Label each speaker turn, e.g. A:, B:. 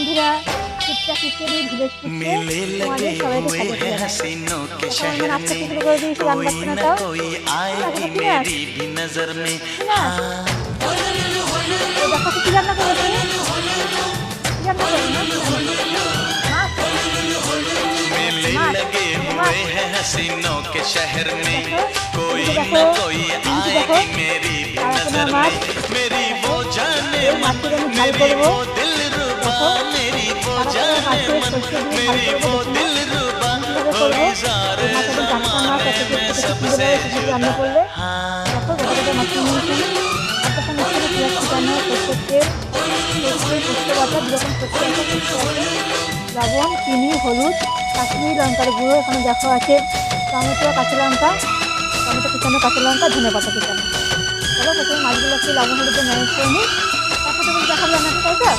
A: বন্ধুরা, টুকটাক খিচুড়ি ধীরে সুস্থে তোমাদের সবাইকে স্বাগত জানাই। এখন নাচতে শুরু করে দিয়েছি, গান বাজছে না তাও দেখো কি রান্না করবে তুমি? কি রান্না করবে না?
B: लगे हुए हैं हसीनों के शहर में कोई न कोई आएगी मेरी नजर में मेरी वो जाने मन मेरी वो दिल रुबा मेरी वो जाने मन मेरी वो दिल रुबा होगी सारे ज़माने में सबसे
A: রান্না করলে দেখো গোটা মাছ নিয়েছি, একটা সমস্যা ঠিকানা করতে লবণ, চিনি, হলুদ, কাশ্মীরি লঙ্কার গুঁড়ো, এখানে দেখো আছে টমেটো, কাঁচা লঙ্কা, টমেটো কুচানো, কাঁচা লঙ্কা, ধনে পাতা কুচানো। চলো প্রথমে মাছগুলো একটু লবণ হলুদ ম্যানেজ করে নিই, তারপর তুমি দেখাবো রান্নাটা, তাই তো?